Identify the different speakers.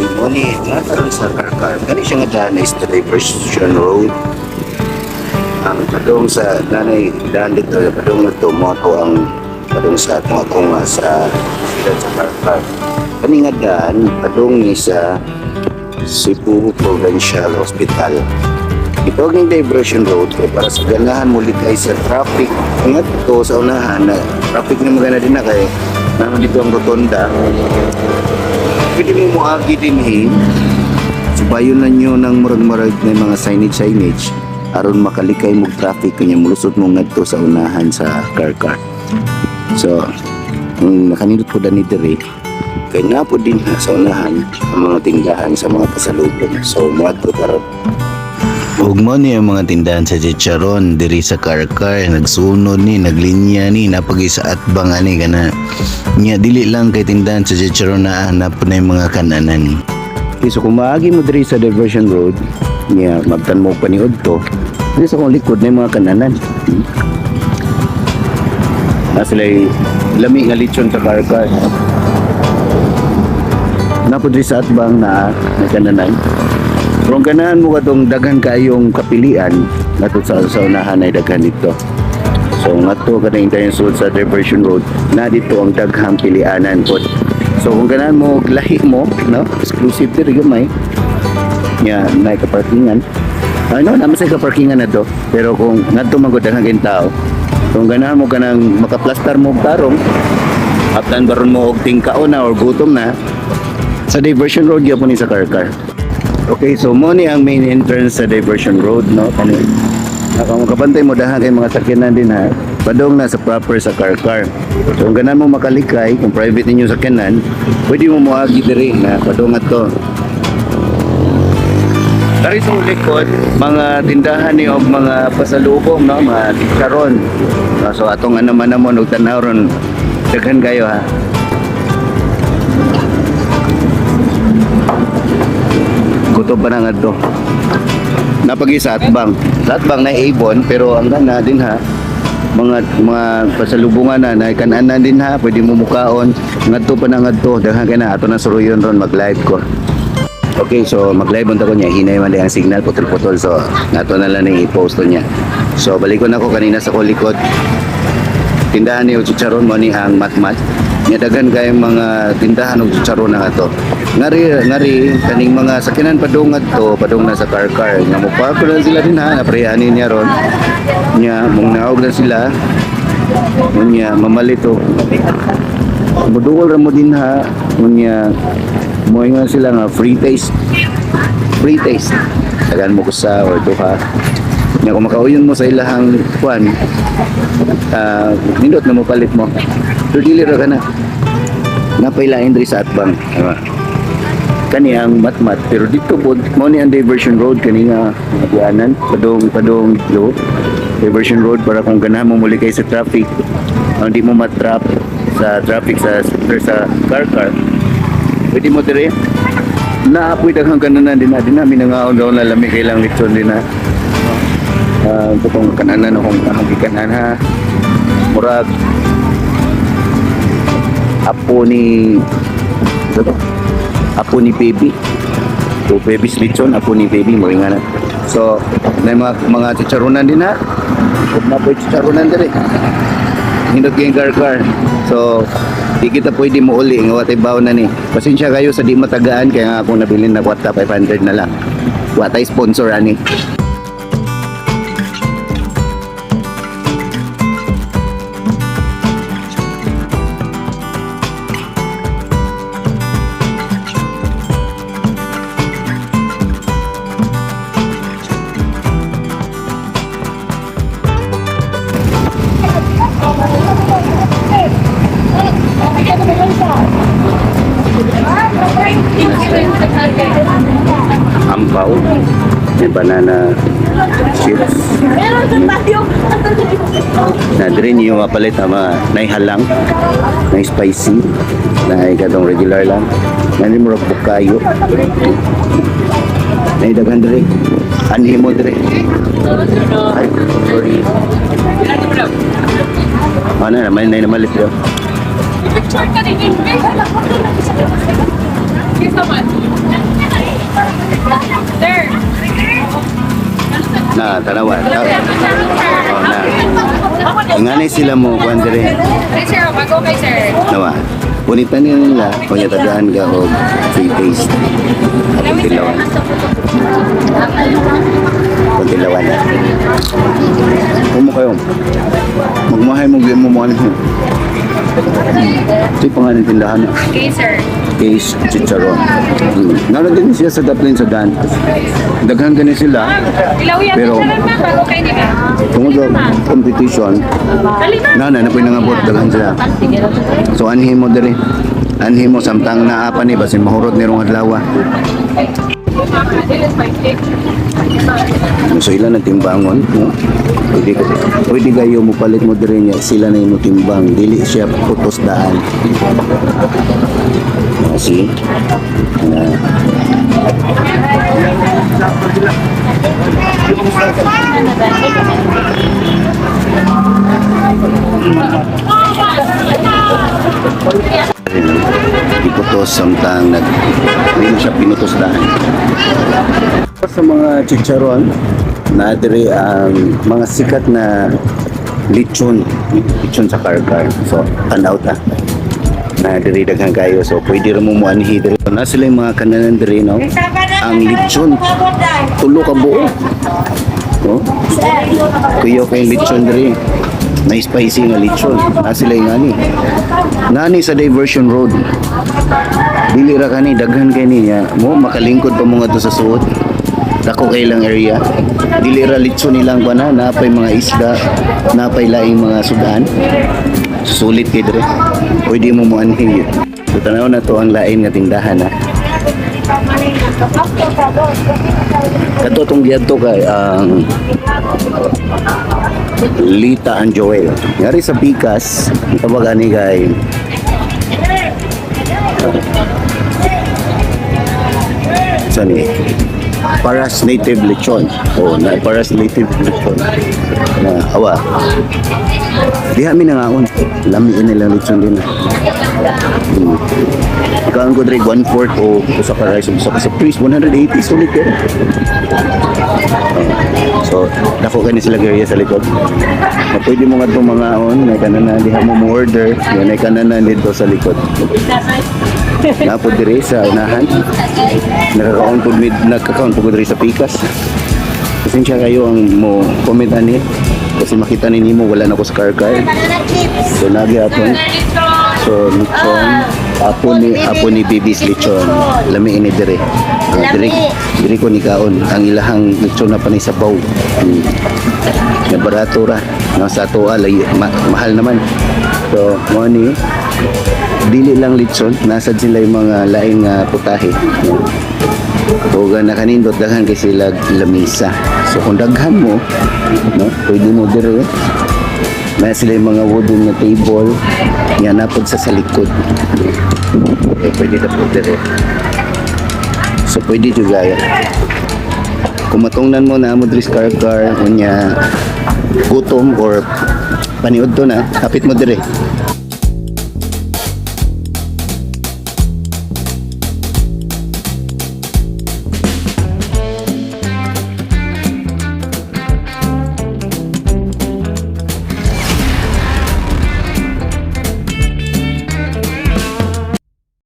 Speaker 1: Muni, natalang sa Karkar. Kani siya nga daan is the Diversion Road. Ang padung sa nanay daan dito, padung na to, moto ang padung sa tunga sa sila sa Karkar. Kani nga daan, padung ni sa Cebu Provincial Hospital. Ito ang Diversion Road kay para sa ganahan muli kay sa traffic. Ingat ito sa unahan na traffic na magana din na kay naman dito ang rotonda. Pwede mo muagi din subayon na nyo ng murag-murag na mga signage aron makalikay mo traffic kanya mulusot mo ngadto sa unahan sa Karkar. So nakanindot po dani diri kay nga po din sa unahan ang mga tindahan sa mga pasalubong. So muadto karon ug mo ni ang mga tindahan sa chicharon diri sa Karkar nagsunod ni naglinya ni napagi sa atbang ani kana nya dili lang kay tindahan sa chicharon na hanap na yung mga kananan. Okay, so kung maagi mo diri sa Diversion Road nya magtan mo paniud to diri sa kong likod na yung mga kananan. Aslay lami nga lechon sa Karkar napod diri sa atbang na kananan. Kung ganahan mo katong daghan kayong kapilian nato sa unahan ay daghan dito. So ngato kanang dayon sulod sa Diversion Road na dito ang daghang pilianan pod. So kung ganahan mo lahi mo no exclusive diri gamay nya nay ka parkingan. Ano naman sa parkingan na to pero kung ngadto man gud daghang tao kung ganahan mo kanang makaplastar mo tarong aptan baron mo og tingkaon na or gutom na sa Diversion Road gyapon ni sa Karkar. Okay, so mo ni ang main entrance sa Diversion Road, no? Kani kung makabantay mo dahan kay mga sakyanan din ha. Padong na sa proper sa Karkar. So kung ganan mo makalikay, kung private ninyo sakyanan, pwede mo moagi diri na padong ato. Dari sa likod, mga tindahan ni og mga pasalubong, no? Mga chicharon. So atong anaman-amon og tanaw ron daghan kayo ha. Kutob pa na nga to napagi sa atbang na Avon pero ang gana din ha mga pasalubungan na kananan din ha pwede mo mukaon ngadto pa na ngadto daghan kay na ato na suruyon ron mag live ko. Okay, so mag live unta ko niya hinay man ang signal putol-putol so nato na lang ni i-post niya. So balikon ako kanina sa kulikod tindahan ni chicharon mo ni ang matmat nya daghan kay mga tindahan og chicharon na ato ngari kaning mga sakyanan padung na sa Karkar nga mopark na sila din ha naprehani niya ron nya mong naog na sila nya mamalito muduol ra mo din ha nya moingon sila nga free taste tagan mo kusa or duha nya kung makauyon mo sa ilahang kuan nindot na mo palit mo pero dili ra kana napailain diri sa atbang kani ang matmat pero dito po mo ni ang Diversion Road kani nga agianan padong low Diversion Road para kung ganahan mo muli kay sa traffic hindi mo matrap sa traffic sa Karkar pwede mo dire naapoy daghang kananan din namin nangaon daw na lami kay lang lechon din na kung kananan akong magikanan ha murag apo ni baby so baby's lechon apo ni baby mo nga na so may mga chicharonan din ha huwag na po chicharonan din hindot kayong Karkar so di kita pwede mo uli nga watay baw na ni pasensya kayo sa di matagaan kaya nga akong nabilin na kwata 500 na lang watay sponsor ani. Ampaw, may banana chips. Na diri niyo mapalit ama naihalang, na spicy, na ikatong regular lang. Nani mo ra kayo. Nay daghan diri. Anhi mo diri. Ay, sorry. Mana naman nay namalit yo. Picture ka din. Kisa man. Na, tanawan. Oh, na. Ingani sila mo, kuhan dire.
Speaker 2: Hey sir, bago kay sir.
Speaker 1: Nawa. Punitan nila, kung yatadaan ka o free taste. Kuntilawan. Kuntilawan na. Kumo kayo. Magmahay mo, bigyan mo mo ano. Ito yung pangalan tindahan na.
Speaker 2: Okay sir.
Speaker 1: Case Chicharon. Naroon din siya sa Daplin sa Dan. Daghan ganin sila.
Speaker 2: Ilaw yan.
Speaker 1: Pero-
Speaker 2: Pero bago kay di ba?
Speaker 1: Tungod sa competition, na po yung nangabot, daghan sila. So anhi mo diri. Anhi mo samtang naapan ni basin mahurot ni rong adlaw. So ilan ang timbangon, no? Pwede kayo mo palit mo diri niya, sila na yung timbang, dili siya putos daan. See? Iputos samtang hindi siya pinutos daan. Sa mga chicharon, na diri ang mga sikat na lechon sa Karkar. So, tanaw ta na diri daghan kayo. So, pwede rin mo anhi diri. Na sila yung mga kananan diri, no? Ang lechon, tulo ka buo. No? Kuyo kay lechon diri. Na spicy nga lechon. Na sila yung ani. Nani sa Diversion Road. Dili ra kani daghan kay niya. Mo makalingkod pa mo nga to sa suot. Dako kay lang area. Dili ra lechon nilang bana, napay mga isda, napay laing mga sudan. Sulit kay dire. Pwede mo mo anhi. So tanaw na to ang lain nga tindahan ha. Kato tong giadto kay ang Lita and Joel. Yari sa Pikas, tawag ani kay sani Paras Native Lechon. Oh, na Paras Native Lechon. Na awa. Diha mi nangaon. Lami nila lechon din. Ikaw ko drink 1/4 o sa rice sa price 180 sulit ko. So, dako kani sila area sa likod. Na pwede mo nga itong mga may kananan, diha mo order, yan ay kananan dito sa likod. Napo dire sa unahan. Nakaka-on po dire sa Pikas. Pasensya kayo ang mo comment ani kasi makita ninyo wala na ko sa Karkar. So nagyapon. So lechon, apo ni Bibis lechon. Lami ini dire. Dire ko ni kaon ang ilahang lechon na panay sabaw. Na barato ra. Nasa tuwa mahal naman. So mo ni dili lang lechon, nasa sila yung mga laing putahe. Huwag na kanindot, daghan kay sila lamisa. So kung daghan mo, no, pwede mo dire. May sila yung mga wooden na table, yan napod sa likod. Pwede na po dire. So pwede juga yan. Kung matungnan mo na mo diri sa Karkar, kunya gutom or paniod to na, kapit mo dire.